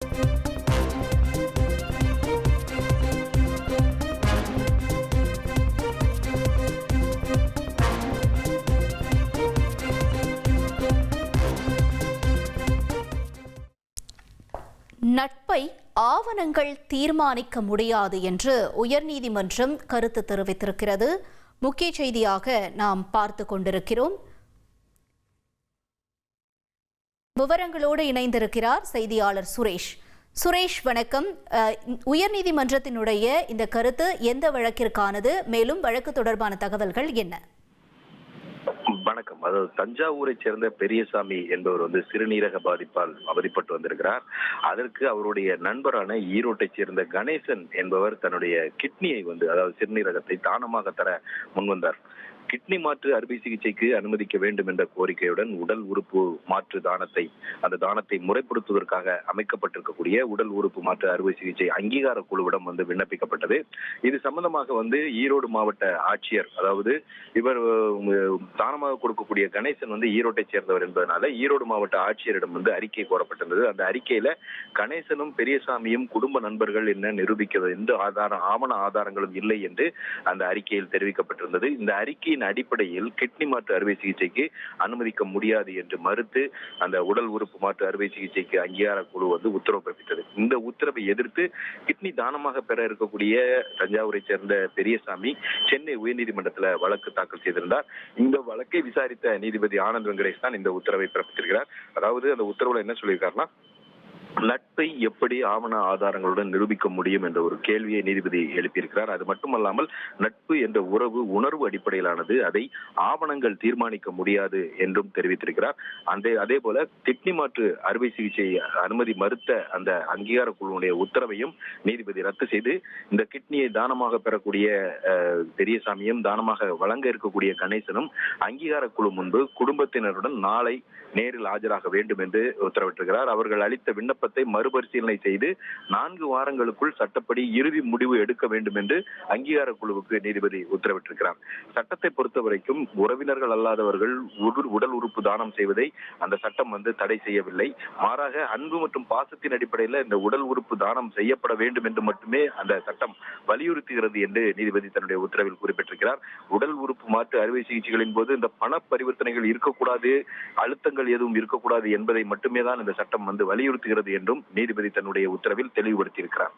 நட்பை ஆவணங்கள் தீர்மானிக்க முடியாது என்று உயர்நீதிமன்றம் கருத்து தெரிவித்திருக்கிறது. முக்கிய செய்தியாக நாம் பார்த்து கொண்டிருக்கிறோம். விவரங்களோடு இணைந்திருக்கிறார் செய்தியாளர் சுரேஷ். சுரேஷ், வணக்கம். உயர்நீதிமன்றத்தினுடைய இந்த கருத்து எந்த வழக்கிற்கானது? மேலும் வழக்கு தொடர்பான தகவல்கள் என்ன? வணக்கம். அதாவது தஞ்சாவூரை சேர்ந்த பெரியசாமி என்பவர் சிறுநீரக பாதிப்பால் அவதிப்பட்டு வந்திருக்கிறார். அதற்கு அவருடைய நண்பரான ஈரோட்டை சேர்ந்த கணேசன் என்பவர் தன்னுடைய கிட்னியை அதாவது சிறுநீரகத்தை தானமாக தர முன்வந்தார். கிட்னி மாற்று அறுவை சிகிச்சைக்கு அனுமதிக்க வேண்டும் என்ற கோரிக்கையுடன் உடல் உறுப்பு மாற்று அந்த தானத்தை முறைப்படுத்துவதற்காக அமைக்கப்பட்டிருக்கக்கூடிய உடல் உறுப்பு மாற்று அறுவை சிகிச்சை அங்கீகார குழுவிடம் விண்ணப்பிக்கப்பட்டது. இது சம்பந்தமாக ஈரோடு மாவட்ட ஆட்சியர், அதாவது இவர் தானமாக கொடுக்கக்கூடிய கணேசன் ஈரோட்டை சேர்ந்தவர் என்பதனால ஈரோடு மாவட்ட ஆட்சியரிடம் அறிக்கை கோரப்பட்டிருந்தது. அந்த அறிக்கையில கணேசனும் பெரியசாமியும் குடும்ப நண்பர்கள் என்ன நிரூபிக்கிறது எந்த ஆவண ஆதாரங்களும் இல்லை என்று அந்த அறிக்கையில் தெரிவிக்கப்பட்டிருந்தது. இந்த அறிக்கையின் அடிப்படையில் கிட்னி மாற்று அறுவை சிகிச்சைக்கு அனுமதிக்க முடியாது என்று மறுத்து அந்த உடல் உறுப்பு மாற்று அறுவை சிகிச்சைக்கு அங்கீகார குழு உத்தரவு பிறப்பித்தது. இந்த உத்தரவை எதிர்த்து கிட்னி தானமாக பெற இருக்கக்கூடிய தஞ்சாவூரை சேர்ந்த பெரியசாமி சென்னை உயர்நீதிமன்றத்தில் வழக்கு தாக்கல் செய்திருந்தார். இந்த வழக்கை விசாரித்த நீதிபதி ஆனந்த் வெங்கடேஷ் தான் இந்த உத்தரவை பிறப்பித்திருக்கிறார். அதாவது அந்த உத்தரவுல என்ன சொல்லியிருக்காருன்னா, நட்பை எப்படி ஆவண ஆதாரங்களுடன் நிரூபிக்க முடியும் என்ற ஒரு கேள்வியை நீதிபதி எழுப்பியிருக்கிறார். அது மட்டுமல்லாமல் நட்பு என்ற உறவு உணர்வு அடிப்படையிலானது, அதை ஆவணங்கள் தீர்மானிக்க முடியாது என்றும் தெரிவித்திருக்கிறார். அதே போல கிட்னி மாற்று அறுவை சிகிச்சை அனுமதி மறுத்த அந்த அங்கீகார குழுவுடைய உத்தரவையும் நீதிபதி ரத்து செய்து இந்த கிட்னியை தானமாக பெறக்கூடிய பெரியசாமியும் தானமாக வழங்க இருக்கக்கூடிய கணேசனும் அங்கீகார குழு முன்பு குடும்பத்தினருடன் நாளை நேரில் ஆஜராக வேண்டும் என்று உத்தரவிட்டிருக்கிறார். அவர்கள் அளித்த விண்ணப்பத்தை மறுபரிசீலனை செய்து 4 வாரங்களுக்குள் சட்டப்படி இறுதி முடிவு எடுக்க வேண்டும் என்று அங்கீகார குழுவுக்கு நீதிபதி உத்தரவிட்டிருக்கிறார். சட்டத்தை பொறுத்த வரைக்கும் உறவினர்கள் அல்லாதவர்கள் உடல் உறுப்பு தானம் செய்வதை அந்த சட்டம் தடை செய்யவில்லை. மாறாக அன்பு மற்றும் பாசத்தின் அடிப்படையில் இந்த உடல் உறுப்பு தானம் செய்யப்பட வேண்டும் என்று மட்டுமே அந்த சட்டம் வலியுறுத்துகிறது என்று நீதிபதி தன்னுடைய உத்தரவில் குறிப்பிட்டிருக்கிறார். உடல் உறுப்பு மாற்று அறுவை சிகிச்சைகளின் போது இந்த பண பரிவர்த்தனைகள் இருக்கக்கூடாது, அழுத்தங்கள் எதுவும் இருக்கக்கூடாது என்பதை மட்டுமே தான் இந்த சட்டம் வலியுறுத்துகிறது என்றும் நீதிபதி தன்னுடைய உத்தரவில் தெளிவுபடுத்தியிருக்கிறார்.